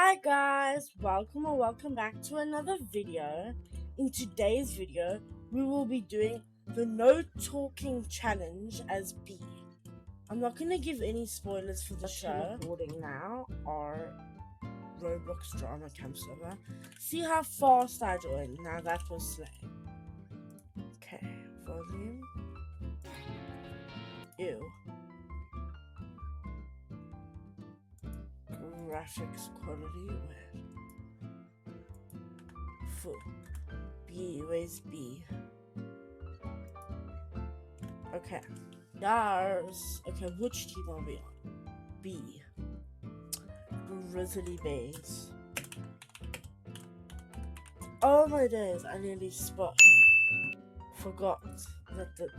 Hi guys, welcome back to another video. In today's video, we will be doing the no talking challenge as B. I'm not gonna give any spoilers for the show. Recording now or Roblox drama camp server. See how fast I joined. Now that was slow. Okay, volume. Ew. Graphics quality. Full. B, where's B? Okay. Yes. Okay, which team are we on? B. Grizzly Bears. Oh my days, I nearly forgot that the...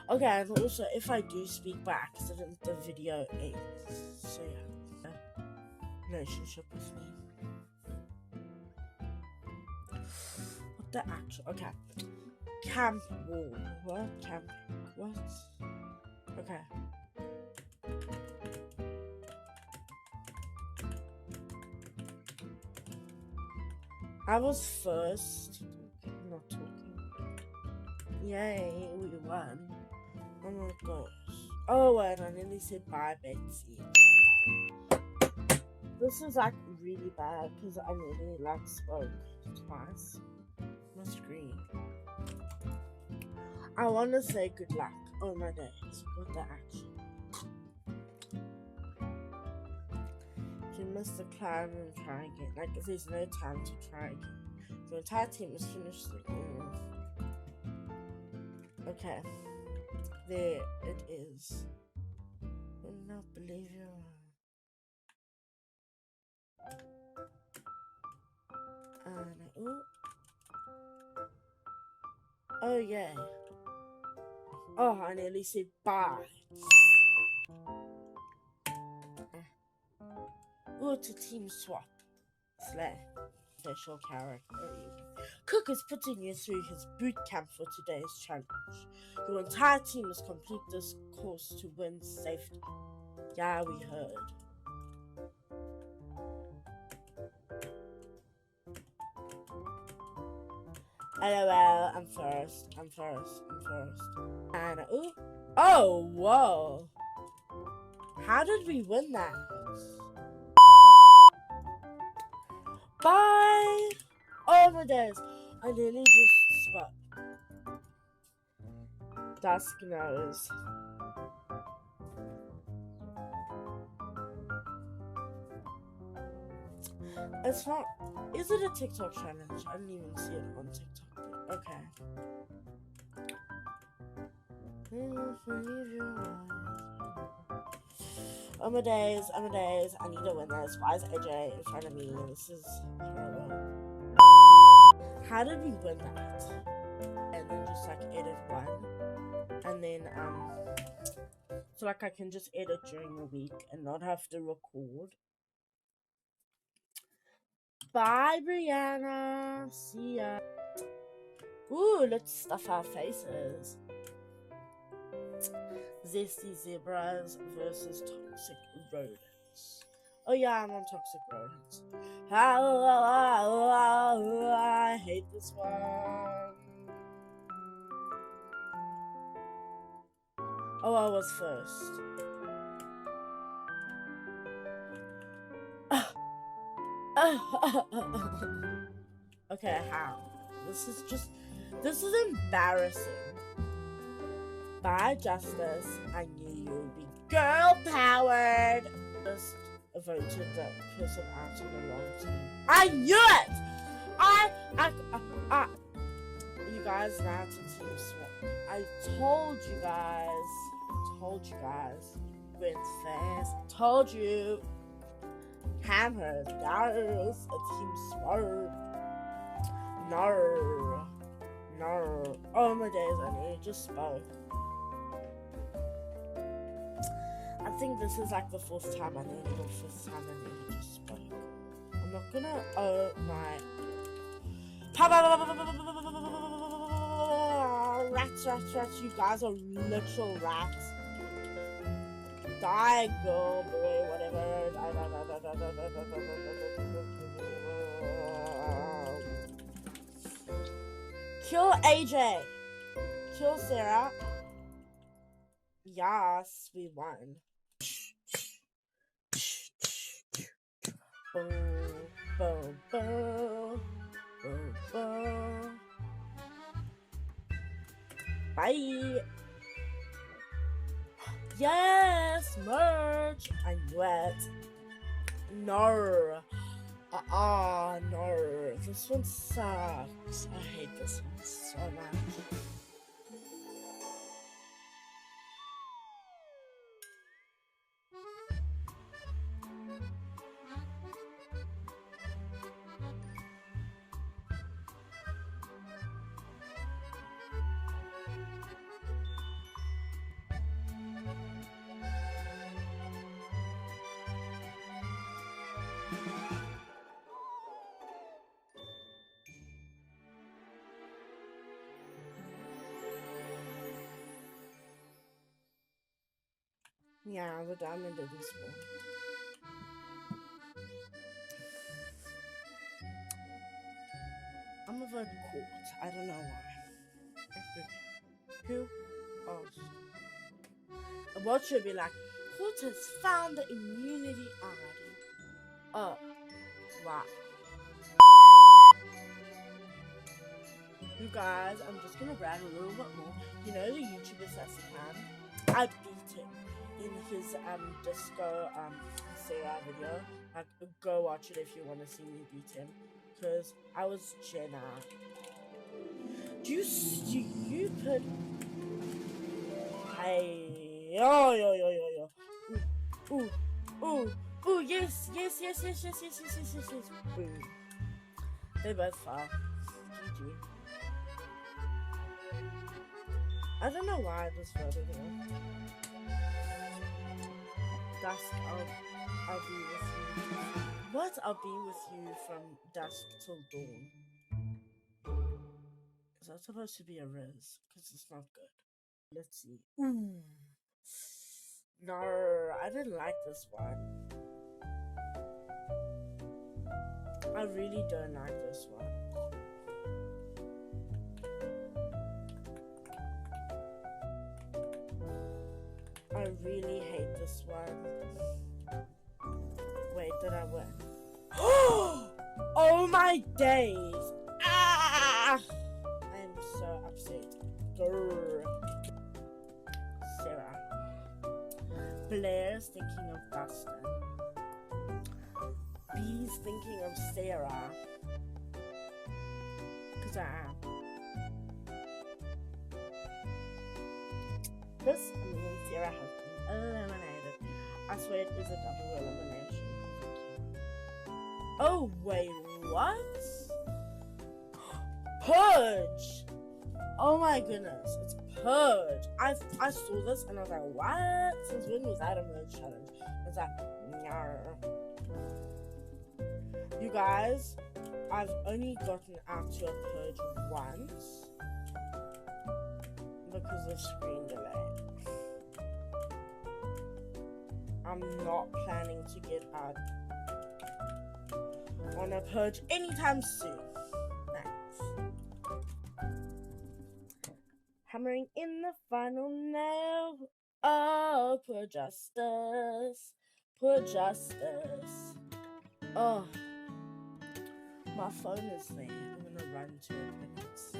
Okay, and also if I do speak by accident, the video ends. So yeah. Relationship with me. What the actual... Okay. Camp wall. What? Camp... What? Okay. I was first. Not talking. Yay, we won. Oh my gosh. Oh, and I nearly said bye, Betsy. This is like really bad because I nearly like spoke twice. My screen. I want to say good luck. Oh my days. What the action? If you miss the climb and try again. Like if there's no time to try again. The entire team is finished. Okay. There it is. I will not believe you. Oh yeah. Oh, I nearly said bye. Oh, it's a team swap. Slay. Special character. Cook is putting you through his boot camp for today's challenge. Your entire team must complete this course to win safety. Yeah, we heard. LOL, I'm first. And oh, whoa. How did we win that? Bye. Oh my days. I nearly just spot. Dusk knows. It's not. Is it a TikTok challenge? I didn't even see it on TikTok. Okay. Oh my days. I need to win this. Why is AJ in front of me? This is horrible. How did we win that? And then just like edit one. And then so like I can just edit during the week and not have to record. Bye, Brianna. See ya. Ooh, let's stuff our faces. Zesty zebras versus toxic rodents. Oh yeah, I'm on toxic rodents. I hate this one. Oh, I was first. Okay, how? This is embarrassing. Bye, Justice. I knew you would be girl powered. Just voted that person out on the wrong team. I knew it. You guys, now it's a team swap. I told you guys. Went fast. Told you. Hammer, there's a team swap. No. Oh my days, I nearly just spoke. I think this is like the fourth time I nearly, or fifth time I nearly just spoke. I'm not gonna, oh my. Rats, you guys are literal rats. Die, girl, boy, whatever. Kill AJ. Kill Sarah. Yes, we won. Boom, boom, boom, boom, boom. Bye. Yes, merch. I knew it. No. No. This one sucks. I hate this one so much. Yeah, the diamond didn't spawn. I'm gonna vote court. I don't know why. Who? Oh. What should be like? Court has found the immunity ID. Oh. Wow. You guys, I'm just gonna brag a little bit more. You know the YouTuber Sassy, I beat him in his disco Sarah video. Like, go watch it if you want to see me beat him, because I was Jenna. You stupid. Hey, yo. Ooh, yes. Boom. They both fell. GG. I don't know why I just voted him. Dusk, I'll be with you. What? I'll be with you from dusk till dawn. Is that supposed to be a riz? Because it's not good. Let's see. No, I didn't like this one. I really don't like this one. I really hate this one. Wait, did I win? Oh my days! Ah! I'm so upset. Grr. Sarah. Blair's thinking of Dustin. B's thinking of Sarah. Because I am. This means Sarah has been eliminated. I swear it is a double elimination. Oh, wait, what? Purge! Oh my goodness, it's Purge. I saw this and I was like, what? Since when was that a merge challenge? I was like, no. You guys, I've only gotten out to a Purge once because of screen delay. I'm not planning to get out on a Purge anytime soon. Thanks. Hammering in the final nail. Oh, poor justice. Poor justice. Oh. My phone is there. I'm gonna run to it and see.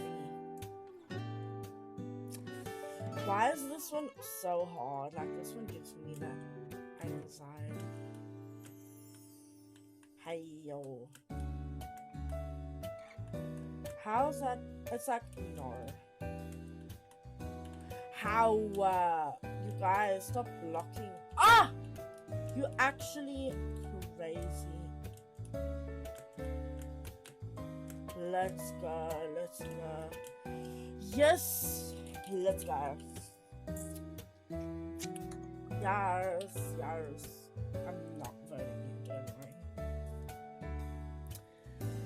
Why is this one so hard? Like, this one gives me that anxiety. Hey yo. How's that? It's like, no. How, you guys, stop blocking. Ah! You're actually crazy. Let's go. Yes, let's go. Yes. I'm not voting you, don't worry.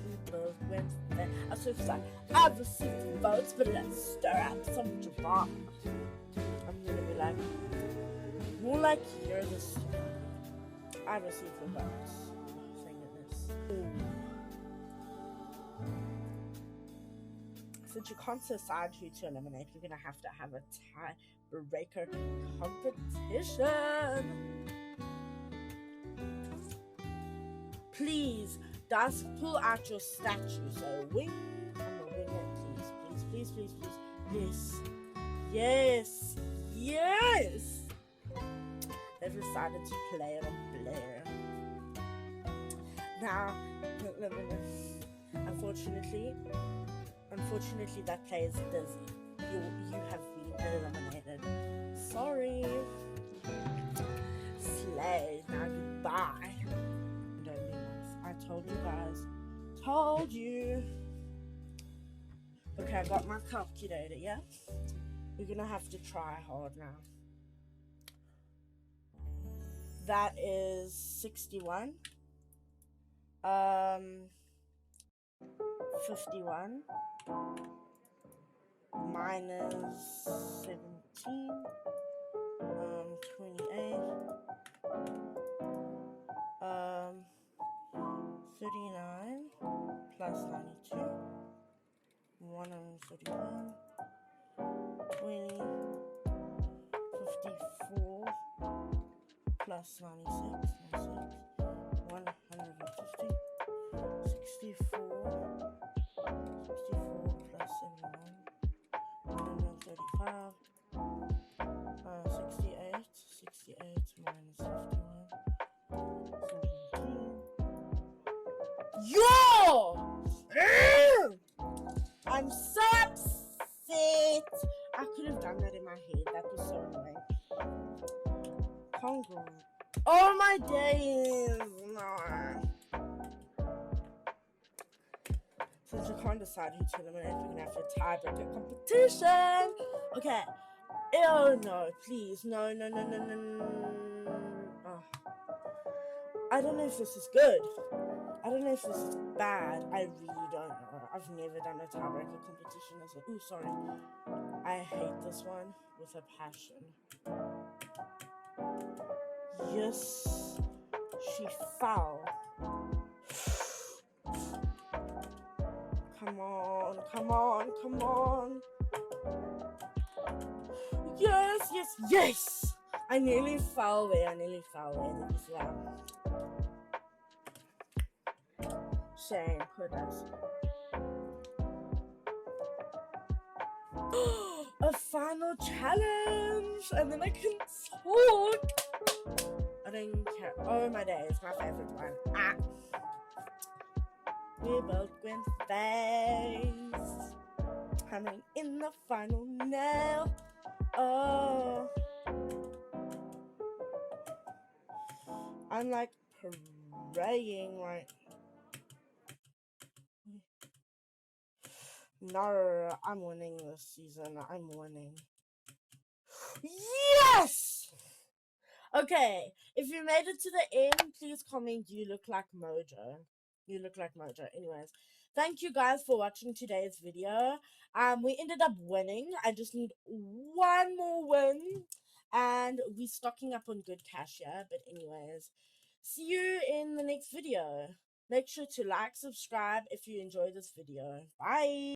We both went there. I was like, I've received votes, but let's stir up some drama. I'm gonna be like, more like you're the star. I received the votes. Thank goodness. since you can't decide who to eliminate, we're gonna have a tiebreaker competition. Please, Dusk, pull out your statue. So wing, I'm a winner, please, please, please, please, please. Yes, yes, yes. They've decided to play it on Blair. Now, unfortunately, that player is Dizzy. You have been eliminated. Sorry. Slay. Now goodbye. Don't be nice. I told you guys. Told you. Okay, I got my calculator, yeah? We're gonna have to try hard now. That is 61. 51 minus 17, 28, 39 plus 92, 131, 20, 54 plus 96, 150, 64 plus 71, 135, 68 minus 51, 17. Yo! I'm so upset! I could have done that in my head. That was so annoying. Congo. Oh my days! No. Since we can't decide who to eliminate, we're gonna have to tiebreaker competition. Okay. Oh no, please. No. Oh. I don't know if this is good. I don't know if this is bad. I really don't know. I've never done a tiebreaker competition as a. Ooh, sorry. I hate this one with a passion. Yes, she fell. Come on. Yes. I nearly fell there. Did you see that? Shame, put us. A final challenge, and then I can talk. I don't care. Oh my days, my favorite one. We both went face. Coming in the final now. Oh, I'm like praying right. No, I'm winning this season. I'm winning. Yes! Okay, if you made it to the end, please comment, you look like Mojo. Anyways, thank you guys for watching today's video. We ended up winning. I just need one more win, and we're stocking up on good cash, yeah? But anyways, see you in the next video. Make sure to like, subscribe if you enjoyed this video. Bye!